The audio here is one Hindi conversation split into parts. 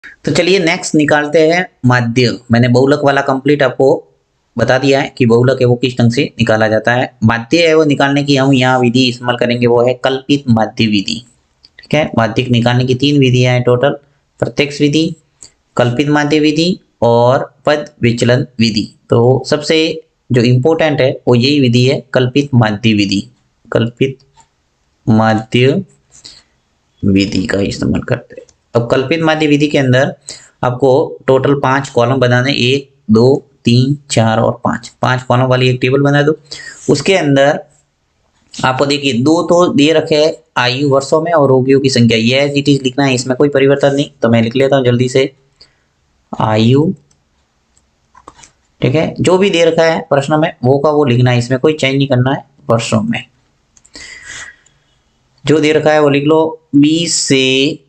तो चलिए नेक्स्ट निकालते हैं माध्य। मैंने बहुलक वाला कंप्लीट आपको बता दिया है कि बहुलक है वो किस ढंग से निकाला जाता है। माध्य है वो निकालने की हम यहाँ विधि इस्तेमाल करेंगे, वो है कल्पित माध्य विधि। ठीक है, माध्य निकालने की 3 विधियां हैं टोटल। प्रत्यक्ष विधि, कल्पित माध्य विधि और पद विचलन विधि। तो सबसे जो इम्पोर्टेंट है वो यही विधि है, कल्पित माध्य विधि। कल्पित माध्य विधि का इस्तेमाल करते हैं। अब कल्पित माध्य विधि के अंदर आपको टोटल 5 कॉलम बनाने, 1 2 3 4 और 5 कॉलम वाली एक टेबल बना दो। उसके अंदर आपको देखिए दो तो दे रखे हैं आयु वर्षों में और रोगियों की संख्या, ये एज इट इज लिखना है, इसमें कोई परिवर्तन नहीं। तो मैं लिख लेता हूं जल्दी से आयु। ठीक है, जो भी दे रखा है प्रश्न में वो का वो लिखना है, इसमें कोई चेंज नहीं करना है। वर्षों में जो दे रखा है वो लिख लो, 20 से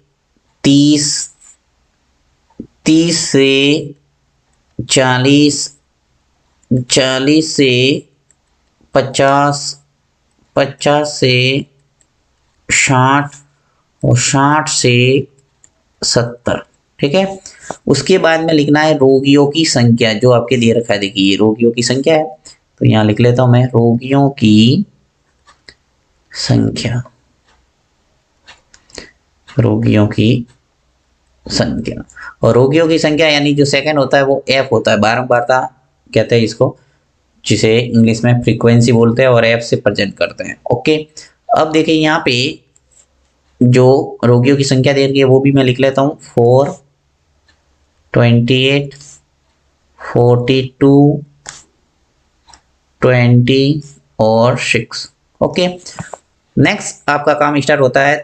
30, 30 से 40, 40 से 50, 50 से 60 और 60 से 70। ठीक है, उसके बाद में लिखना है रोगियों की संख्या, जो आपके दे रखा है। देखिए ये रोगियों की संख्या है, तो यहां लिख लेता हूं मैं रोगियों की संख्या। रोगियों की संख्या, और रोगियों की संख्या यानी जो सेकंड होता है वो एफ होता है, बारंबारता कहते हैं इसको, जिसे इंग्लिश में फ्रीक्वेंसी बोलते हैं, और एफ से प्रेजेंट करते हैं। ओके, अब देखिए यहाँ पे जो रोगियों की संख्या दे रही है वो भी मैं लिख लेता हूँ, 4, 28, 42, 20 और 6। ओके, नेक्स्ट आपका काम स्टार्ट होता है।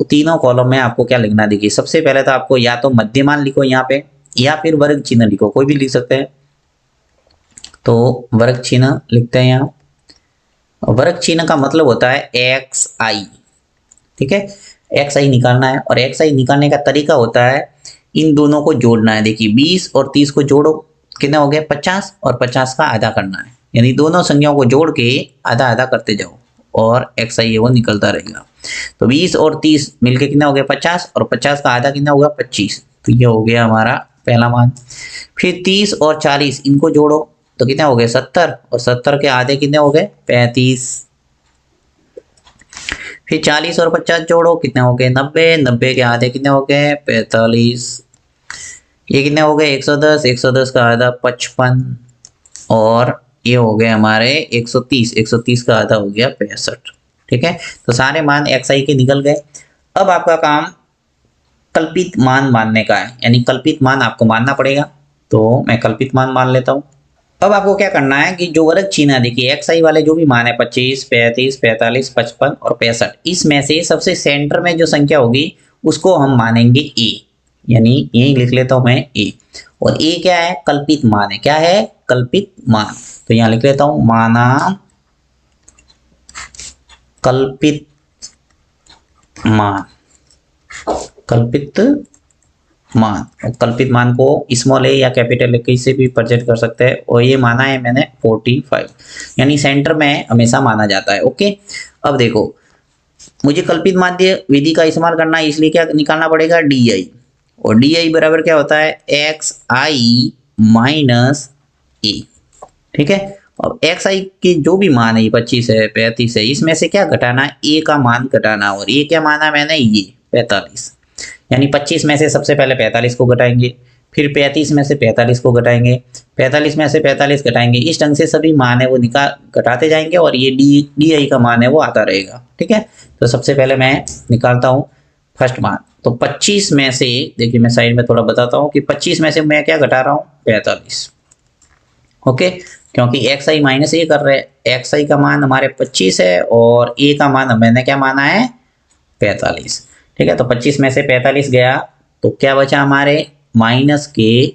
तीनों कॉलम में आपको क्या लिखना है, देखिए सबसे पहले तो आपको या तो मध्यमान लिखो यहाँ पे, या फिर वर्ग चिन्ह लिखो, कोई भी लिख सकते हैं। तो वर्ग चिन्ह लिखते हैं यहाँ। वर्ग चिन्ह का मतलब होता है एक्स आई। ठीक है, एक्स आई निकालना है, और एक्स आई निकालने का तरीका होता है इन दोनों को जोड़ना है। देखिए 20 और 30 को जोड़ो, कितना हो गया 50, और 50 का आधा करना है, यानी दोनों संख्याओं को जोड़ के आधा आधा करते जाओ और एक्स आई वो निकलता रहेगा। तो 20 और 30 मिलके कितना हो गया 50, और 50 का आधा कितना होगा 25। तो ये हो गया हमारा पहला मान। फिर 30 और 40 इनको जोड़ो तो कितना हो गया 70, और 70 के आधे कितने हो गए 35। फिर 40 और 50 जोड़ो, कितने हो गए 90, 90 के आधे कितने हो गए 45। ये कितने हो गए 110, 110 का आधा 55, और ये हो गए हमारे 130, 130 का आधा हो गया 65। ठीक है, तो सारे मान एक्स आई के निकल गए। अब आपका काम कल्पित मान मानने का है, यानी कल्पित मान आपको मानना पड़ेगा। तो मैं कल्पित मान मान लेता हूं। अब आपको क्या करना है कि जो वर्ग चिन्ह है, देखिए एक्स आई वाले जो भी मान है 25, 35, 45, 55 और 65, इसमें से सबसे सेंटर में जो संख्या होगी उसको हम मानेंगे ए, यानी यही लिख लेता हूं मैं ए। और ए क्या है कल्पित मान है, क्या है कल्पित मान। तो यहां लिख लेता हूं माना कल्पित मान। कल्पित मान, और कल्पित मान को स्मॉल ए या कैपिटल ए किसी भी प्रेजेंट कर सकते हैं, और ये माना है मैंने 45, यानी सेंटर में हमेशा माना जाता है। ओके, अब देखो मुझे कल्पित माध्य विधि का इस्तेमाल करना है, इसलिए क्या निकालना पड़ेगा डी आई, और डी आई बराबर क्या होता है एक्स आई माइनस ए। ठीक है, अब एक्स आई की जो भी मान है 25 है 35 है, इसमें से क्या घटाना है ए का मान घटाना, और ए क्या माना मैंने ये 45, यानी 25 में से सबसे पहले 45 को घटाएंगे, फिर 35 में से 45 को घटाएंगे, 45 में से 45 घटाएंगे, इस ढंग से सभी मान है वो घटाते जाएंगे, और ये डी आई का मान है वो आता रहेगा। ठीक है, तो सबसे पहले मैं निकालता हूँ फर्स्ट मान। तो 25 में से, देखिए मैं साइड में थोड़ा बताता हूँ कि 25 में से मैं क्या घटा रहा हूँ 45। ओके, क्योंकि एक्स आई माइनस ए कर रहे हैं, एक्स आई का मान हमारे 25 है और ए का मान मैंने क्या माना है 45। ठीक है, तो 25 में से 45 गया तो क्या बचा हमारे माइनस के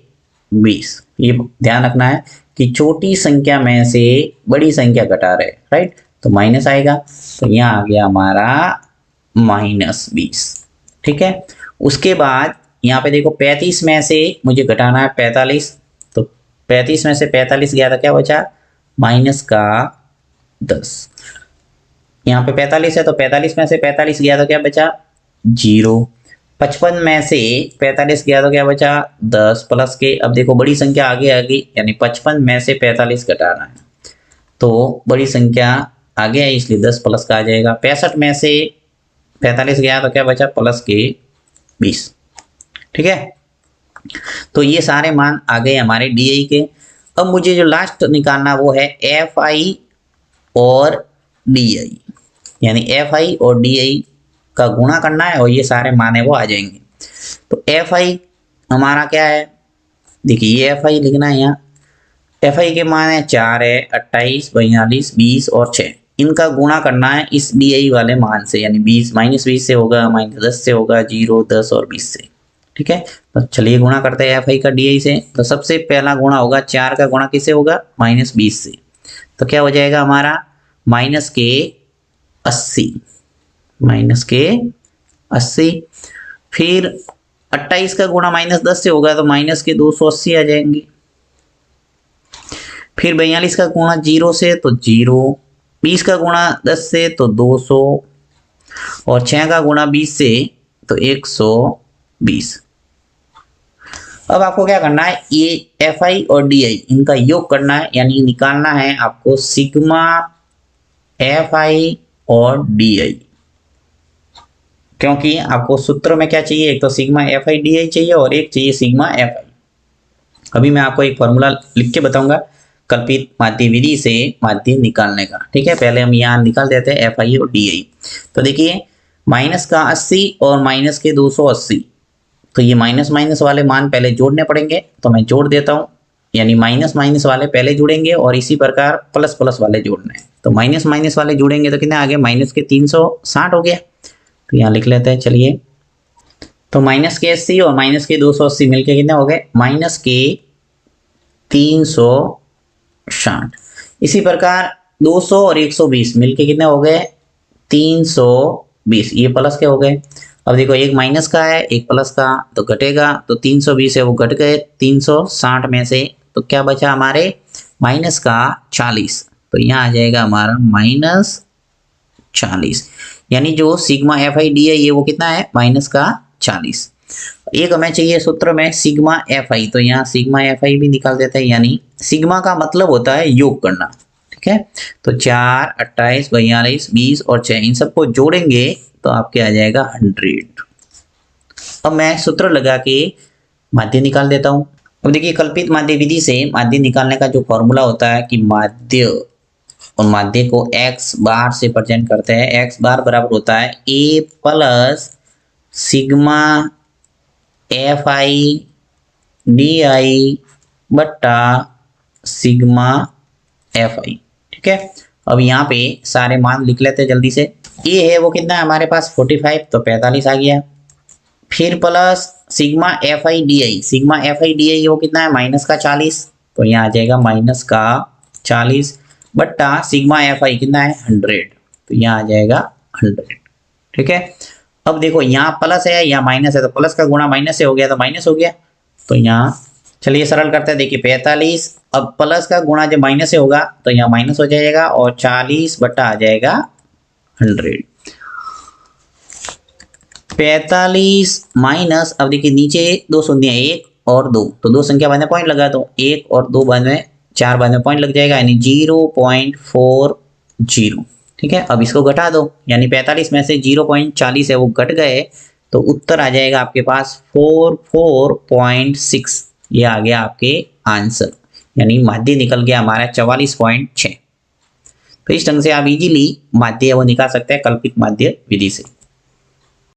20। ये ध्यान रखना है कि छोटी संख्या में से बड़ी संख्या घटा रहे, राइट, तो माइनस आएगा। तो यहाँ आ गया हमारा माइनस 20। ठीक है, उसके बाद यहाँ पे देखो 35 में से मुझे घटाना है 45, तो 35 में से 45 गया तो क्या बचा माइनस का 10। यहाँ पे 45 है तो 45 में से 45 गया तो क्या बचा 0। 55 में से 45 गया तो क्या बचा 10 प्लस के। अब देखो बड़ी संख्या आगे आ गई, यानी 55 में से 45 घटाना है तो बड़ी संख्या आगे आई इसलिए 10 प्लस का आ जाएगा। 65 में से 45 गया तो क्या बचा प्लस के 20। ठीक है, तो ये सारे मान आ गए हमारे डी आई के। अब मुझे जो लास्ट निकालना वो है एफ आई और डी आई, यानी एफ आई और डी आई का गुणा करना है और ये सारे मान है वो आ जाएंगे। तो एफ आई हमारा क्या है, देखिए ये एफ आई लिखना है यहाँ। एफ आई के मान है 4 है, 28, 42, 20 और 6। इनका गुणा करना है इस डी आई वाले मान से, यानी 20 -20 से होगा, -10 से होगा, 0, 10 और 20 से। ठीक है, तो चलिए गुणा करते हैं एफ आई का डी आई से। तो सबसे पहला गुणा होगा 4 का गुणा किससे होगा -20 से, तो क्या हो जाएगा हमारा -80, -80। फिर 28 का गुणा -10 से होगा तो -280 आ जाएंगे। फिर 42 का गुणा 0 से तो 0, 20 का गुणा 10 से तो 200 और 6 का गुणा 20 से तो 120। अब आपको क्या करना है, ये एफ आई और डी आई इनका योग करना है, यानी निकालना है आपको सिग्मा एफ आई और डी आई। क्योंकि आपको सूत्र में क्या चाहिए, एक तो sigma F I D I चाहिए और एक चाहिए सिग्मा एफ आई। अभी मैं आपको एक फॉर्मूला लिख के बताऊंगा कल्पित माध्य विधि से माध्य निकालने का। ठीक है, पहले हम यहाँ निकाल देते हैं एफ आई और डी आई। तो देखिए माइनस का 80 और माइनस के 280, तो ये माइनस माइनस वाले मान पहले जोड़ने पड़ेंगे, तो मैं जोड़ देता हूँ। यानी माइनस माइनस वाले पहले जुड़ेंगे और इसी प्रकार प्लस प्लस वाले जोड़ने हैं। तो माइनस माइनस वाले जुड़ेंगे तो कितने आगे माइनस के 360 हो गया, तो यहाँ लिख लेते हैं। चलिए, तो माइनस के 80 और माइनस के 280 मिलके कितने हो गए माइनस के 360। इसी प्रकार 200 और 120 मिलके कितने हो गए 320, ये प्लस के हो गए। अब देखो एक माइनस का है एक प्लस का, तो घटेगा, तो 320 है वो घट गए 360 में से, तो क्या बचा हमारे माइनस का 40, तो यहाँ आ जाएगा हमारा -40। यानी जो सिग्मा एफ आई डी है ये वो कितना है माइनस का 40। एक हमें चाहिए सूत्र में सिग्मा एफ आई, तो यहाँ सिग्मा एफ आई भी निकाल देते हैं। यानी सिग्मा का मतलब होता है योग करना। ठीक है, तो 4, 28, 42, 20 और 6 इन सबको जोड़ेंगे तो आपके आ जाएगा 100। अब मैं सूत्र लगा के माध्य निकाल देता हूं। अब देखिए कल्पित माध्य विधि से माध्य निकालने का जो फॉर्मूला होता है कि माध्य और माध्य को x बार से प्रेजेंट करते हैं। x बार बराबर होता है a plus sigma F I D I बट्टा सिग्मा एफ आई। ठीक है, अब यहाँ पे सारे मान लिख लेते हैं जल्दी से। ये है वो कितना है हमारे पास 45, तो 45 आ गया। फिर plus sigma F I D I, sigma F I D I वो कितना है माइनस का 40, तो यहाँ आ जाएगा माइनस का 40 बट्टा सिग्मा एफ आई कितना है 100, तो यहाँ आ जाएगा 100। ठीक है, अब देखो यहाँ प्लस है यहाँ माइनस है, तो प्लस का गुणा माइनस से हो गया तो माइनस हो गया, तो यहाँ चलिए सरल करते हैं। देखिए 45, अब प्लस का गुणा जब माइनस से होगा तो यहाँ माइनस हो जाएगा और 40 बट्टा आ जाएगा 100। 45 माइनस, अब देखिए नीचे दो शून्य 1 और 2, तो दो संख्या बाद में पॉइंट लगा दो, 1 और 2 बाद में 4 बाद में पॉइंट लग जाएगा, यानी 0.40। ठीक है, अब इसको घटा दो, यानी 45 में से 0.40 है वो घट गए, तो उत्तर आ जाएगा आपके पास 44.6। ये आ गया आपके आंसर, यानी माध्य निकल गया हमारा 44.6। तो इस ढंग से आप इजीली माध्य वो निकाल सकते हैं कल्पित माध्य विधि से।